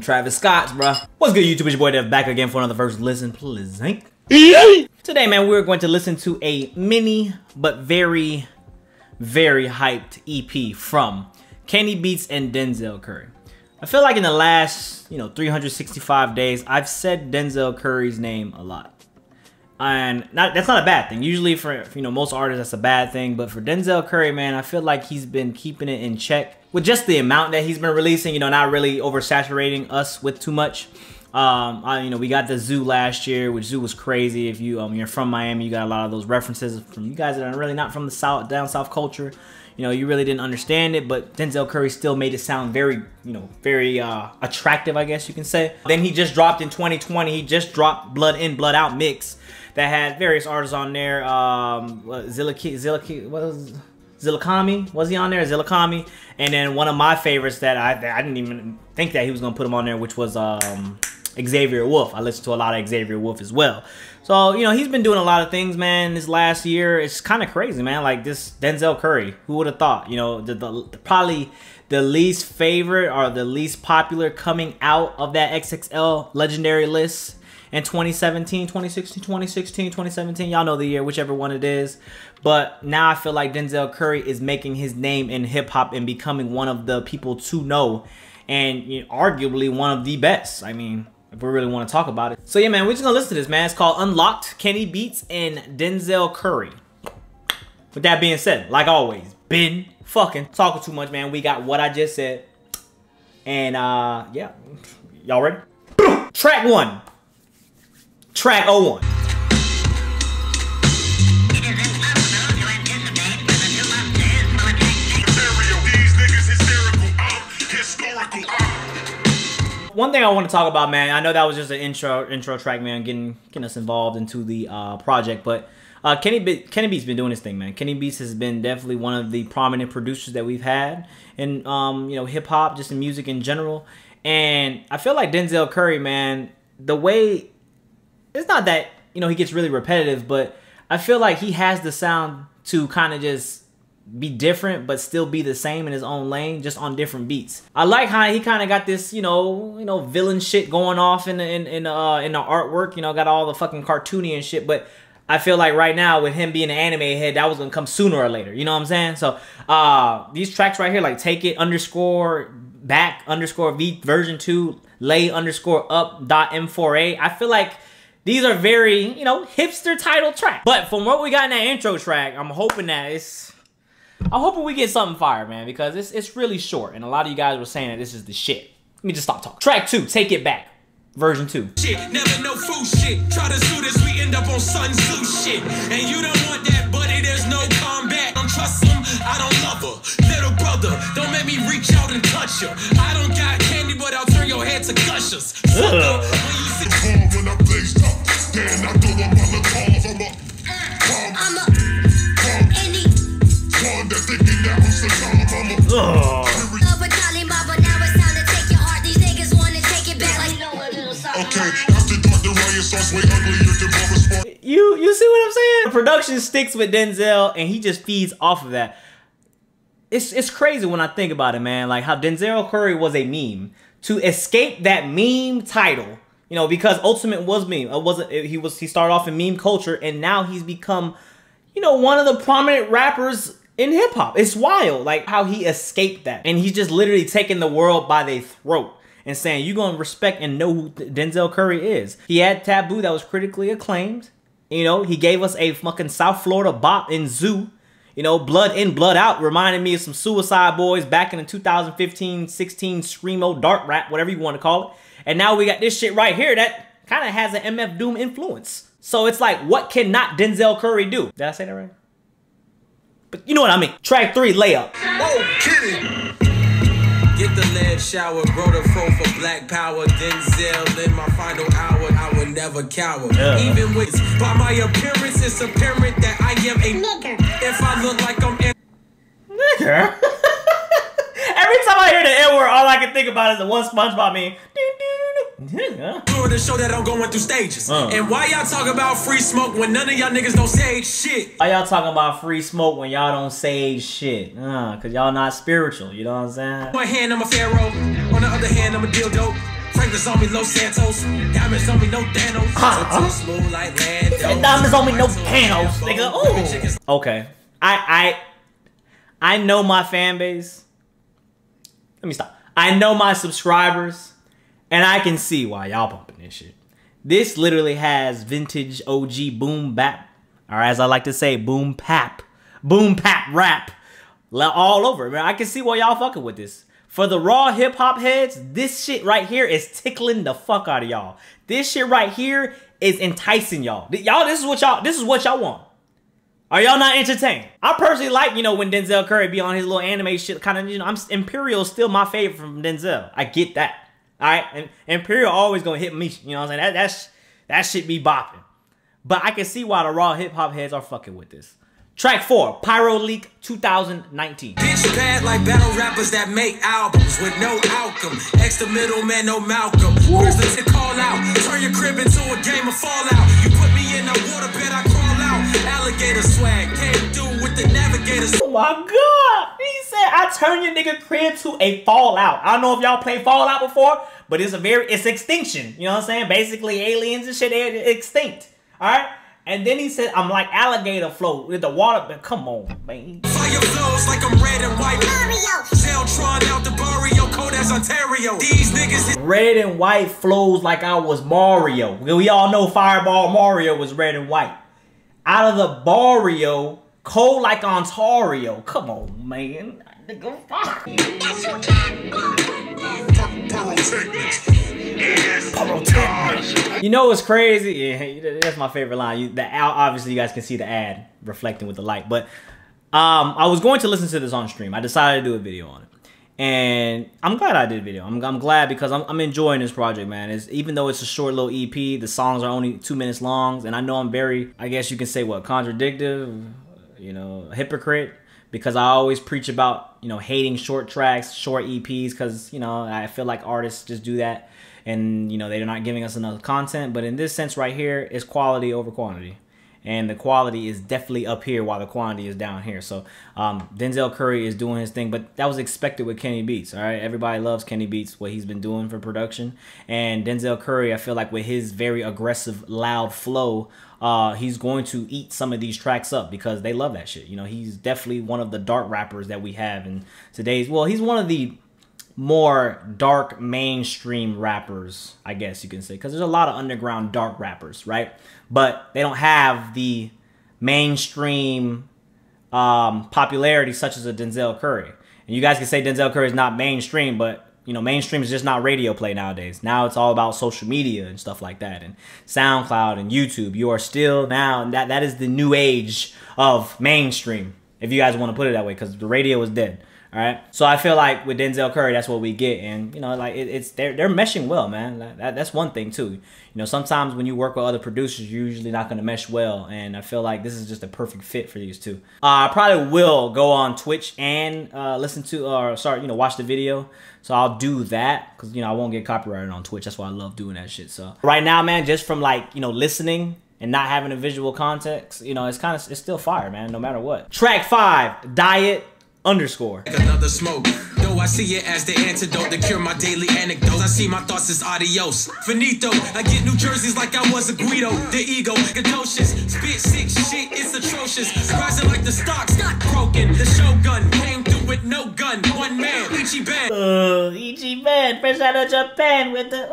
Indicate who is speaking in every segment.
Speaker 1: Travis Scott's, bruh. What's good, YouTube? It's your boy Dev back again for another first listen, please. Today, man, we're going to listen to a mini but very, very hyped EP from Kenny Beats and Denzel Curry. I feel like in the last, 365 days, I've said Denzel Curry's name a lot. And that's not a bad thing. Usually for, most artists, that's a bad thing. But for Denzel Curry, man, I feel like he's been keeping it in check with just the amount that he's been releasing, not really oversaturating us with too much. We got the Zoo last year, which Zoo was crazy. If you're from Miami, you got a lot of those references from you guys that are really not from the down south culture. You really didn't understand it, but Denzel Curry still made it sound very, very attractive, I guess you can say. Then he just dropped in 2020, he just dropped Blood In, Blood Out mix that had various artists on there. Zillakami, was he on there? Zillakami. And then one of my favorites that I didn't even think that he was gonna put him on there, which was Xavier Wolf. I listened to a lot of Xavier Wolf as well. So, he's been doing a lot of things, man, this last year. It's kind of crazy, man. Like this Denzel Curry, who would have thought? Probably the least favorite or the least popular coming out of that XXL legendary list in 2017, 2017. Y'all know the year, whichever one it is. But now I feel like Denzel Curry is making his name in hip-hop and becoming one of the people to know. And arguably one of the best. I mean, if we really want to talk about it. So yeah, man, we're just gonna listen to this, man. It's called Unlocked, Kenny Beats and Denzel Curry. With that being said, like always, been fucking talking too much, man. We got what I just said. And yeah, y'all ready? Track 1. Track 01. One thing I want to talk about, man, I know that was just an intro track, man, getting us involved into the project, but Kenny Beats been doing his thing, man. Kenny Beats has been definitely one of the prominent producers that we've had in hip hop, just in music in general. And I feel like Denzel Curry, man, the way, it's not that he gets really repetitive, but I feel like he has the sound to kind of just be different but still be the same in his own lane, just on different beats. I like how he kind of got this villain shit going off in the artwork, got all the fucking cartoony and shit. But I feel like right now with him being an anime head, that was gonna come sooner or later, you know what I'm saying? So these tracks right here, like Take It _back_V version 2 lay _up .m4a, I feel like these are very hipster title tracks. But from what we got in that intro track, I'm hoping we get something fire, man, because it's really short, and a lot of you guys were saying that this is the shit. Let me just stop talking. Track 2, Take It Back, version 2. Shit, never no fool shit. Try to sue this, we end up on Sun Tzu shit. And you don't want that, buddy, there's no combat. Don't trust him, I don't love her. Little brother, don't make me reach out and touch her. I don't got candy, but I'll turn your head to gushers. Fuck up when you sit when I blaze up. Then I throw them on the calls, I'm a You see what I'm saying? The production sticks with Denzel and he just feeds off of that. It's crazy when I think about it, man. Like how Denzel Curry was a meme. To escape that meme title, because Ultimate was meme. He started off in meme culture and now he's become, one of the prominent rappers in hip hop. It's wild, like how he escaped that. And he's just literally taking the world by their throat and saying, you're gonna respect and know who Denzel Curry is. He had Taboo that was critically acclaimed. He gave us a fucking South Florida bop in Zoo. Blood In, Blood Out reminded me of some Suicide Boys back in the 2015-16 Screamo dark rap, whatever you want to call it. And now we got this shit right here that kind of has an MF Doom influence. So it's like, what cannot Denzel Curry do? Did I say that right? But you know what I mean. Track 3, Layup. Oh, kidding. Get the lead shower, grow the fro for black power. Denzel in my final hour, I will never cower. Even with, by my appearance, it's apparent that I am a nigger. If I look like I'm nigger. Every time I hear the N word, all I can think about is the one SpongeBob meme. Doing the show that I'm going through stages. And why y'all talk about free smoke when none of y'all niggas don't say shit? Why y'all talking about free smoke when y'all don't say shit? Cause y'all not spiritual, you know what I'm saying? On one hand, I'm a pharaoh. On the other hand, I'm a dildo.
Speaker 2: Fragrance on me, Los Santos. Diamonds on me, no Thanos. Smooth like land.
Speaker 1: Diamonds on me, no Thanos, nigga. Ooh. Okay. I know my fan base. Let me stop. I know my subscribers, and I can see why y'all pumping this shit. This literally has vintage OG boom bap, or as I like to say, boom pap rap all over, man. I can see why y'all fucking with this. For the raw hip hop heads, this shit right here is tickling the fuck out of y'all. This shit right here is enticing y'all. Y'all, this is what y'all want. Are y'all not entertained? I personally like, you know, when Denzel Curry be on his little anime shit, kind of, you know, Imperial is still my favorite from Denzel. I get that. All right, and Imperial always gonna hit me. You know what I'm saying? That shit be bopping. But I can see why the raw hip hop heads are fucking with this. Track 4, Pyro Leak 2019.
Speaker 2: Bitch bad like battle rappers that make albums with no outcome. Extra middleman, no Malcolm. Where's the call out? Turn your crib into a game of Fallout. You put me in a waterbed, I crawl out. Alligator swag, came through with the navigators.
Speaker 1: Oh my god! He said, I turn your nigga crib to a Fallout. I don't know if y'all played Fallout before, but it's extinction. You know what I'm saying? Basically, aliens and shit, they're extinct. Alright? And then he said, I'm like alligator float with the water. Come on, man.
Speaker 2: Fire flows like I'm red and white. Mario. Zeltron out the barrio, cold as Ontario. These niggas.
Speaker 1: Red and white flows like I was Mario. We all know Fireball Mario was red and white. Out of the barrio, cold like Ontario. Come on, man. Nigga, fuck. You know what's crazy? Yeah, that's my favorite line. Obviously, you guys can see the ad reflecting with the light. But I was going to listen to this on stream. I decided to do a video on it. And I'm glad I did a video. I'm glad because I'm enjoying this project, man. Even though it's a short little EP, the songs are only 2 minutes long. And I know I'm very, I guess you can say, what, contradictive, you know, a hypocrite. Because I always preach about, you know, hating short tracks, short EPs, because, you know, I feel like artists just do that. And, you know, they're not giving us enough content. But in this sense right here, it's quality over quantity. And the quality is definitely up here while the quantity is down here. So Denzel Curry is doing his thing. But that was expected with Kenny Beats, all right? Everybody loves Kenny Beats, what he's been doing for production. And Denzel Curry, I feel like with his very aggressive, loud flow, he's going to eat some of these tracks up because they love that shit. You know, he's definitely one of the dark rappers that we have in today's... Well, he's one of the more dark mainstream rappers, I guess you can say, because there's a lot of underground dark rappers, right? But they don't have the mainstream popularity such as a Denzel Curry. And you guys can say Denzel Curry is not mainstream, but you know, mainstream is just not radio play nowadays. Now it's all about social media and stuff like that, and SoundCloud and YouTube. You are still now that is the new age of mainstream, if you guys want to put it that way, because the radio is dead. All right, so I feel like with Denzel Curry, that's what we get, and you know, like they're meshing well, man. That's one thing too. You know, sometimes when you work with other producers, you're usually not going to mesh well, and I feel like this is just a perfect fit for these two. I probably will go on Twitch and listen to or start, you know, watch the video. So I'll do that because, you know, I won't get copyrighted on Twitch. That's why I love doing that shit. So right now, man, just from like, you know, listening and not having a visual context, you know, it's still fire, man, no matter what. Track 5, Diet _.
Speaker 2: Another smoke. Though I see it as the antidote to cure my daily anecdotes. I see my thoughts as adios. Finito. I get New Jerseys like I was a Guido. The ego, gadocious. Spit sick shit, it's atrocious. Rising like the stocks, broken. The Shogun came through with no gun. One man, Ichiban.
Speaker 1: Ichiban, fresh out of Japan with the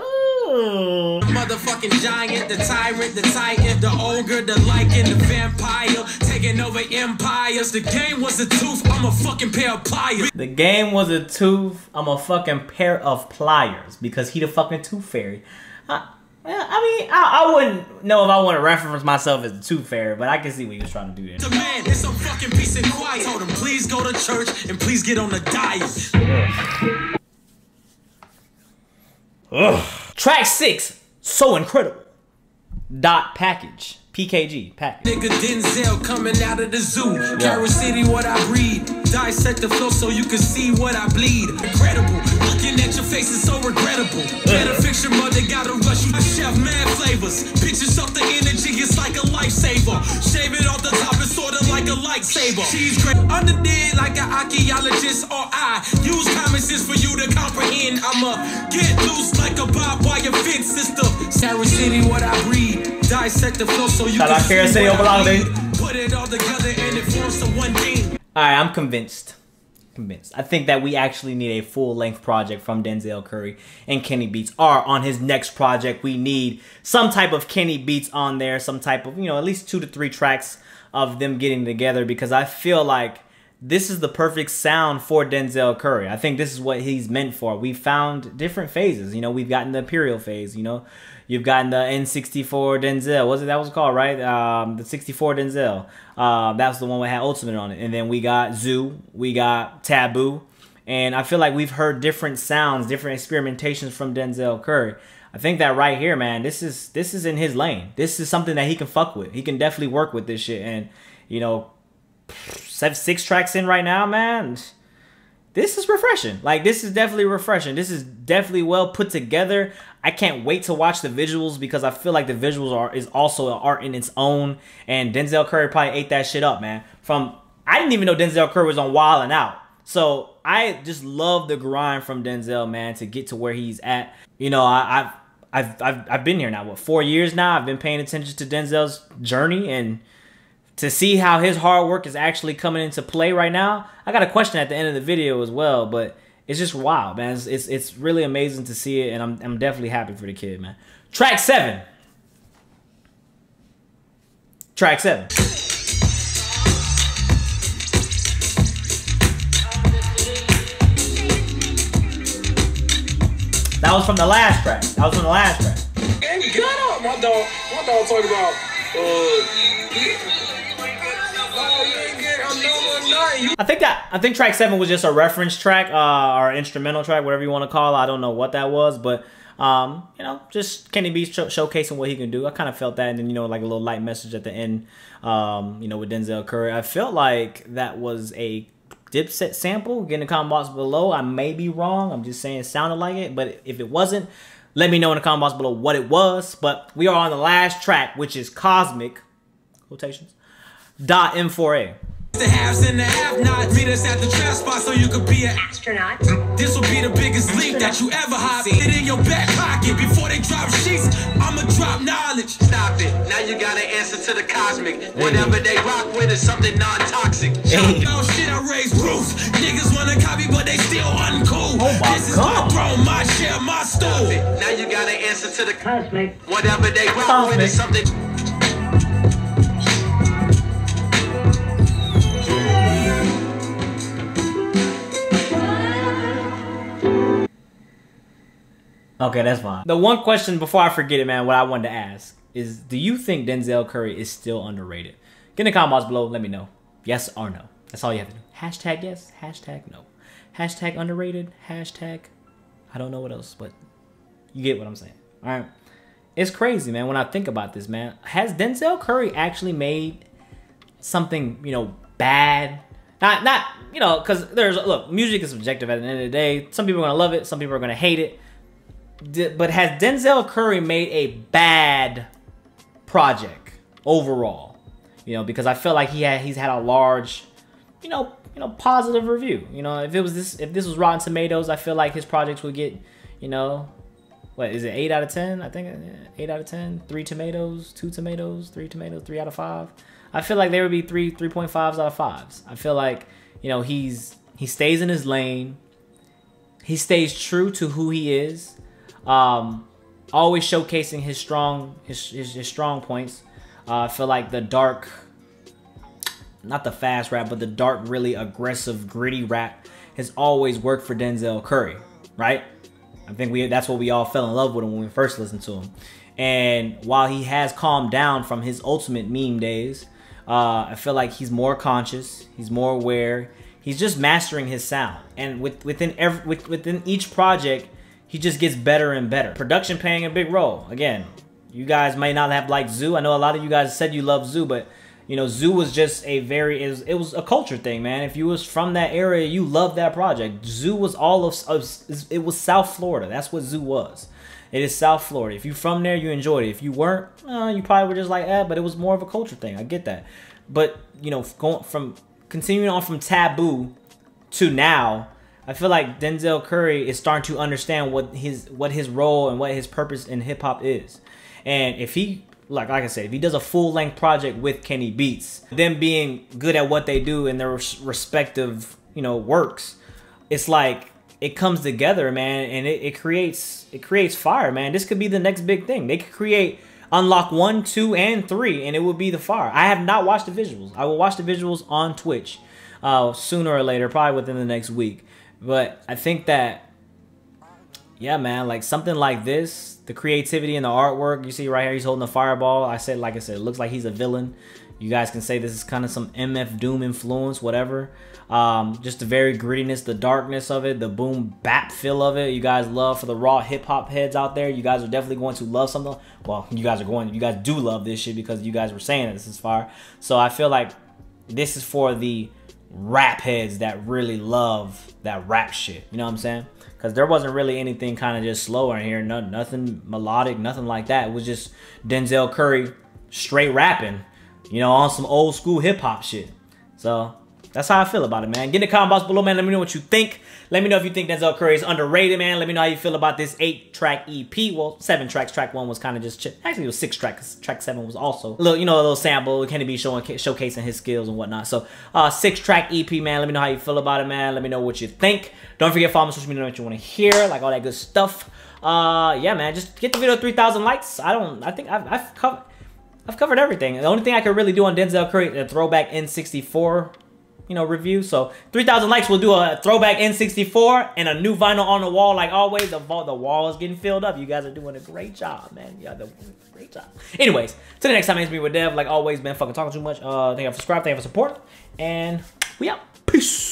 Speaker 2: motherfucking giant, the tyrant, the titan, the ogre, the lichen, the vampire, taking over empires. The game was a tooth, I'm a fucking pair of pliers.
Speaker 1: The game was a tooth, I'm a fucking pair of pliers, because he the fucking tooth fairy. I mean, I wouldn't know if I want to reference myself as the tooth fairy, but I can see what he was trying to do there.
Speaker 2: The man, it's some fucking peace and quiet. Told him, please go to church and please get on the diet.
Speaker 1: Ugh. Track 6, So Incredible. Package. PKG. Package.
Speaker 2: Nigga Denzel coming out of the zoo. Carol City, what I breed. Dissect the flow so you can see what I bleed. Incredible. Looking at your face is so regrettable. Better fix your mother, gotta rush you. A chef, mad flavors. Pictures of the energy, it's like a lifesaver. Shave it off the top, it's sorta like a light lightsaber. She's great underneath like an archaeologist, or I use common sense for you to comprehend. I'ma get loose like a barbed wire fence system. Sarah City, what I breathe. Dissect the flow so you can see what I mean. Put it all together and it forms the one thing.
Speaker 1: Alright, I'm convinced. I think that we actually need a full-length project from Denzel Curry and Kenny Beats. Or on his next project, we need some type of Kenny Beats on there, some type of, you know, at least 2 to 3 tracks of them getting together, because I feel like this is the perfect sound for Denzel Curry. I think this is what he's meant for. We found different phases. You know, we've gotten the Imperial phase, you know. You've gotten the N64 Denzel. What's it that was called, right? The 64 Denzel. That was the one that had Ultimate on it. And then we got Zoo. We got Taboo. And I feel like we've heard different sounds, different experimentations from Denzel Curry. I think that right here, man, this is in his lane. This is something that he can fuck with. He can definitely work with this shit. And, you know, 6 tracks in right now, man, this is refreshing. Like, this is definitely refreshing. This is definitely well put together. I can't wait to watch the visuals, because I feel like the visuals is also an art in its own. And Denzel Curry probably ate that shit up, man. I didn't even know Denzel Curry was on Wild 'N Out. So I just love the grind from Denzel, man, to get to where he's at. You know, I've been here now, what, 4 years now? I've been paying attention to Denzel's journey, and to see how his hard work is actually coming into play right now. I got a question at the end of the video as well, but it's just wild, man. It's really amazing to see it, and I'm definitely happy for the kid, man. Track 7. Track 7. That was from the last track.
Speaker 3: And get up, my dog talking about,
Speaker 1: I think track 7 was just a reference track, or instrumental track, whatever you want to call it. I don't know what that was, but you know, just Kenny B showcasing what he can do. I kind of felt that, and then, you know, like a little light message at the end, you know, with Denzel Curry. I felt like that was a Dipset sample. Get in the comment box below. I may be wrong. I'm just saying it sounded like it, but if it wasn't, let me know in the comment box below what it was. But we are on the last track, which is Cosmic quotations .M4A.
Speaker 2: The haves and the have-nots. Meet us at the trap spot so you could be an
Speaker 4: astronaut.
Speaker 2: This will be the biggest leap that you ever hop. It in your back pocket before they drop sheets. I'ma drop knowledge. Stop it. Now you gotta answer to the cosmic. Whatever they rock with is something non-toxic. Oh shit, I raise roofs. Niggas wanna copy, but they still uncool. This is my throne, my share, my stool. Now you gotta answer to the
Speaker 4: Cosmic.
Speaker 2: Whatever they rock with is something.
Speaker 1: Okay, that's fine. The one question before I forget it, man, what I wanted to ask is, do you think Denzel Curry is still underrated? Get in the comment box below. Let me know. Yes or no. That's all you have to do. Hashtag yes. Hashtag no. Hashtag underrated. Hashtag I don't know what else, but you get what I'm saying. All right. It's crazy, man, when I think about this, man. Has Denzel Curry actually made something, you know, bad? Not you know, because look, music is subjective at the end of the day. Some people are going to love it. Some people are going to hate it. But has Denzel Curry made a bad project overall? You know, because I feel like he's had a large, you know, positive review. You know, if this was Rotten Tomatoes, I feel like his projects would get, you know, what is it, 8 out of 10? I think 8 out of 10. 3 tomatoes, 2 tomatoes, 3 tomatoes, 3 out of 5. I feel like there would be 3.5s out of 5s. I feel like, you know, he stays in his lane. He stays true to who he is. Always showcasing his strong points. I feel like the dark, not the fast rap, but the dark, really aggressive, gritty rap has always worked for Denzel Curry, right? I think that's what we all fell in love with him when we first listened to him. And while he has calmed down from his Ultimate meme days, I feel like he's more conscious, he's more aware, he's just mastering his sound. And within each project, he just gets better and better. Production playing a big role. Again, you guys may not have liked Zoo. I know a lot of you guys said you love Zoo, but you know, Zoo was just it was a culture thing, man. If you was from that area, you loved that project. Zoo was it was South Florida. That's what Zoo was. It is South Florida. If you from there, you enjoyed it. If you weren't, you probably were just like, but it was more of a culture thing. I get that. But, you know, continuing on from Taboo to now, I feel like Denzel Curry is starting to understand what his role and what his purpose in hip hop is. And if he, like I said, if he does a full-length project with Kenny Beats, them being good at what they do in their respective, you know, works, it's like it comes together, man, and it creates fire, man. This could be the next big thing. They could unlock 1, 2, and 3, and it would be the fire. I have not watched the visuals. I will watch the visuals on Twitch sooner or later, probably within the next week. But I think that, yeah, man, like something like this, the creativity and the artwork, you see right here, he's holding a fireball. Like I said, it looks like he's a villain. You guys can say this is kind of some MF Doom influence, whatever. Just the very grittiness, the darkness of it, the boom bap feel of it. You guys love, for the raw hip hop heads out there, you guys are definitely going to love something. Well, you guys do love this shit because you guys were saying that this is fire. So I feel like this is for the rap heads that really love that rap shit. You know what I'm saying? Because there wasn't really anything kind of just slow in here. Nothing melodic, nothing like that. It was just Denzel Curry straight rapping, you know, on some old school hip hop shit. So that's how I feel about it, man. Get in the comment box below, man. Let me know what you think. Let me know if you think Denzel Curry is underrated, man. Let me know how you feel about this 8-track EP. Well, 7 tracks. Track 1 was kind of just actually it was 6 tracks. Track 7 was also a little sample. Kenny B showcasing his skills and whatnot. So 6-track EP, man. Let me know how you feel about it, man. Let me know what you think. Don't forget to follow me on social media, know what you want to hear, like all that good stuff. Yeah, man. Just get the video 3,000 likes. I think I've covered everything. The only thing I could really do on Denzel Curry is a throwback N64. You know, review. So 3,000 likes, we'll do a throwback N64 and a new vinyl on the wall. Like always, the wall is getting filled up. You guys are doing a great job, man. You guys are doing a great job. Anyways, till the next time, it's me with Dev. Like always, man, fucking talking too much. Thank you for subscribing, thank you for support, and we out. Peace.